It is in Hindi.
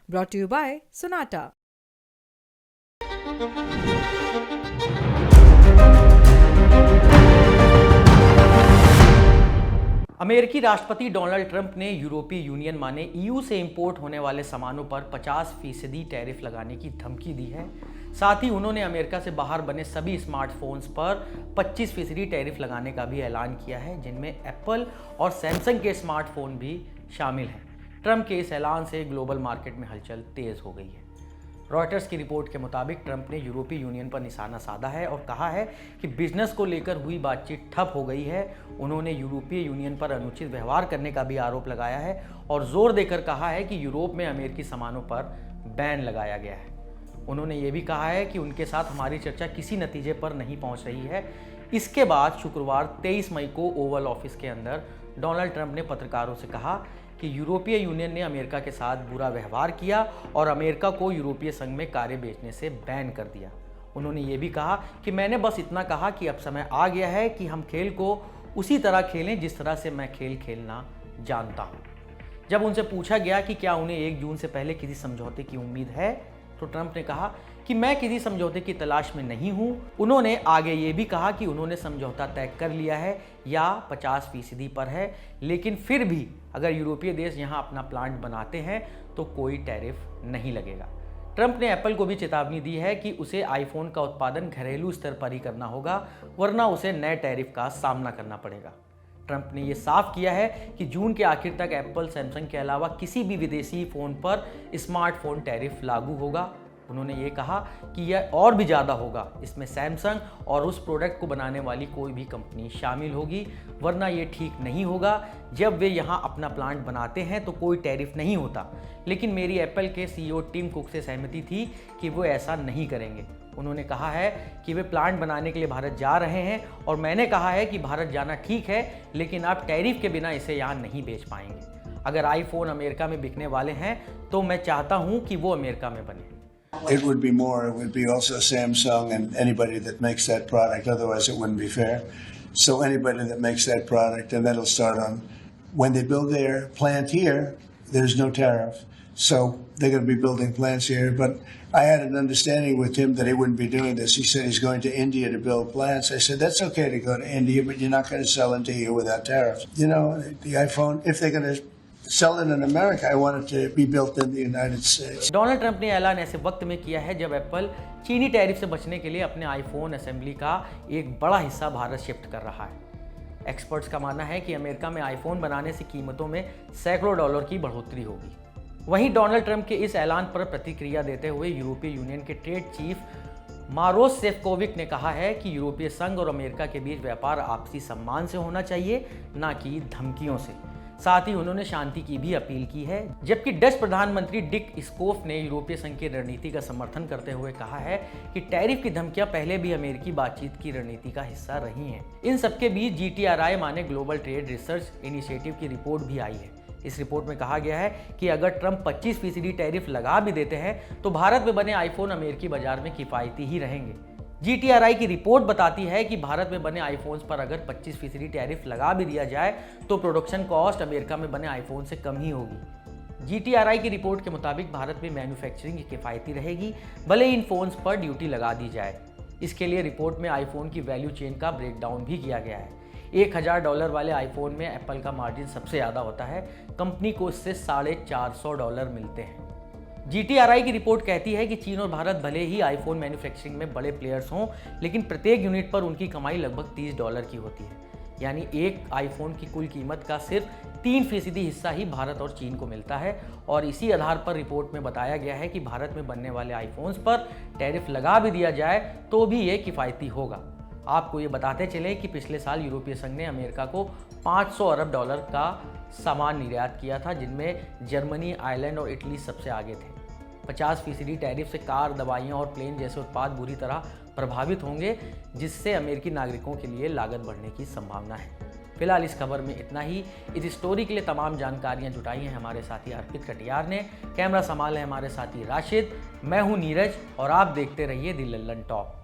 Brought to you by Sonata. अमेरिकी राष्ट्रपति डोनाल्ड ट्रंप ने यूरोपीय यूनियन माने ईयू से इंपोर्ट होने वाले सामानों पर 50% टैरिफ लगाने की धमकी दी है। साथ ही उन्होंने अमेरिका से बाहर बने सभी स्मार्टफोन्स पर 25% टैरिफ लगाने का भी ऐलान किया है, जिनमें एप्पल और सैमसंग के स्मार्टफोन भी शामिल हैं। ट्रंप के इस ऐलान से ग्लोबल मार्केट में हलचल तेज हो गई है। रॉयटर्स की रिपोर्ट के मुताबिक ट्रंप ने यूरोपीय यूनियन पर निशाना साधा है और कहा है कि बिजनेस को लेकर हुई बातचीत ठप हो गई है। उन्होंने यूरोपीय यूनियन पर अनुचित व्यवहार करने का भी आरोप लगाया है और जोर देकर कहा है कि यूरोप में अमेरिकी सामानों पर बैन लगाया गया है। उन्होंने ये भी कहा है कि उनके साथ हमारी चर्चा किसी नतीजे पर नहीं पहुंच रही है। इसके बाद शुक्रवार 23 मई को ओवल ऑफिस के अंदर डोनाल्ड ट्रंप ने पत्रकारों से कहा कि यूरोपीय यूनियन ने अमेरिका के साथ बुरा व्यवहार किया और अमेरिका को यूरोपीय संघ में कारें बेचने से बैन कर दिया। उन्होंने ये भी कहा कि मैंने बस इतना कहा कि अब समय आ गया है कि हम खेल को उसी तरह खेलें जिस तरह से मैं खेल खेलना जानता हूँ। जब उनसे पूछा गया कि क्या उन्हें 1 जून से पहले किसी समझौते की उम्मीद है, तो ट्रंप ने कहा कि मैं किसी समझौते की तलाश में नहीं हूं। उन्होंने आगे ये भी कहा कि उन्होंने समझौता तय कर लिया है या 50% पर है, लेकिन फिर भी अगर यूरोपीय देश यहां अपना प्लांट बनाते हैं तो कोई टैरिफ नहीं लगेगा। ट्रंप ने एप्पल को भी चेतावनी दी है कि उसे आईफोन का उत्पादन घरेलू स्तर पर ही करना होगा, वरना उसे नए टैरिफ का सामना करना पड़ेगा। ट्रंप ने यह साफ किया है कि जून के आखिर तक एप्पल, सैमसंग के अलावा किसी भी विदेशी फ़ोन पर स्मार्टफोन टैरिफ लागू होगा। उन्होंने ये कहा कि यह और भी ज़्यादा होगा, इसमें सैमसंग और उस प्रोडक्ट को बनाने वाली कोई भी कंपनी शामिल होगी, वरना ये ठीक नहीं होगा। जब वे यहाँ अपना प्लांट बनाते हैं तो कोई टैरिफ नहीं होता, लेकिन मेरी एप्पल के CEO टिम कुक से सहमति थी कि वो ऐसा नहीं करेंगे। उन्होंने कहा है कि वे प्लांट बनाने के लिए भारत जा रहे हैं और मैंने कहा है कि भारत जाना ठीक है, लेकिन आप टैरिफ के बिना इसे यहाँ नहीं बेच पाएंगे। अगर आईफोन अमेरिका में बिकने वाले हैं तो मैं चाहता हूँ कि वो अमेरिका में बने। It would be more. It would be also Samsung and anybody that makes that product. Otherwise, it wouldn't be fair. So anybody that makes that product, and that'll start on when they build their plant here. There's no tariff, so they're going to be building plants here. But I had an understanding with him that he wouldn't be doing this. He said he's going to India to build plants. I said that's okay to go to India, but you're not going to sell into here without tariffs. You know, the iPhone, if they're going to sell it in America, I want it to be built in the United States. Donald Trump ने ऐलान ऐसे वक्त में किया है जब एप्पल चीनी टैरिफ से बचने के लिए अपने आईफोन असेंबली का एक बड़ा हिस्सा भारत शिफ्ट कर रहा है। एक्सपर्ट्स का मानना है कि अमेरिका में आईफोन बनाने से कीमतों में सैकड़ों डॉलर की बढ़ोतरी होगी। वहीं डोनाल्ड ट्रंप के इस ऐलान पर प्रतिक्रिया देते हुए यूरोपीय यूनियन के ट्रेड चीफ मारोस सेफकोविक ने कहा है कि यूरोपीय संघ और अमेरिका के बीच व्यापार आपसी सम्मान से होना चाहिए, न कि धमकियों से। साथ ही उन्होंने शांति की भी अपील की है। जबकि डच प्रधानमंत्री डिक स्कोफ ने यूरोपीय संघ की रणनीति का समर्थन करते हुए कहा है कि टैरिफ की धमकियां पहले भी अमेरिकी बातचीत की रणनीति का हिस्सा रही हैं। इन सबके बीच GTRI माने ग्लोबल ट्रेड रिसर्च इनिशिएटिव की रिपोर्ट भी आई है। इस रिपोर्ट में कहा गया है कि अगर ट्रंप 25% टैरिफ लगा भी देते हैं तो भारत में बने आईफोन अमेरिकी बाजार में किफायती ही रहेंगे। GTRI की रिपोर्ट बताती है कि भारत में बने आईफोन्स पर अगर 25% टैरिफ लगा भी दिया जाए तो प्रोडक्शन कॉस्ट अमेरिका में बने आईफोन से कम ही होगी। GTRI की रिपोर्ट के मुताबिक भारत में मैन्युफैक्चरिंग किफायती रहेगी, भले इन फोन्स पर ड्यूटी लगा दी जाए। इसके लिए रिपोर्ट में आईफोन की वैल्यू चेन का ब्रेकडाउन भी किया गया है। $1000 वाले आईफोन में एप्पल का मार्जिन सबसे ज़्यादा होता है, कंपनी को इससे $450 मिलते हैं। GTRI की रिपोर्ट कहती है कि चीन और भारत भले ही आईफोन मैन्युफैक्चरिंग में बड़े प्लेयर्स हों, लेकिन प्रत्येक यूनिट पर उनकी कमाई लगभग $30 की होती है। यानी एक आईफोन की कुल कीमत का सिर्फ 3% हिस्सा ही भारत और चीन को मिलता है। और इसी आधार पर रिपोर्ट में बताया गया है कि भारत में बनने वाले आईफोन्स पर टैरिफ लगा भी दिया जाए तो भी ये किफ़ायती होगा। आपको ये बताते चले कि पिछले साल यूरोपीय संघ ने अमेरिका को $500 अरब का सामान निर्यात किया था, जिनमें जर्मनी, आयरलैंड और इटली सबसे आगे थे। 50% टैरिफ से कार, दवाइयाँ और प्लेन जैसे उत्पाद बुरी तरह प्रभावित होंगे, जिससे अमेरिकी नागरिकों के लिए लागत बढ़ने की संभावना है। फिलहाल इस खबर में इतना ही। इस स्टोरी के लिए तमाम जानकारियाँ जुटाई हैं हमारे साथी अर्पित कटियार ने। कैमरा संभाले हमारे साथी राशिद। मैं हूँ नीरज और आप देखते रहिए दी लल्लन टॉप।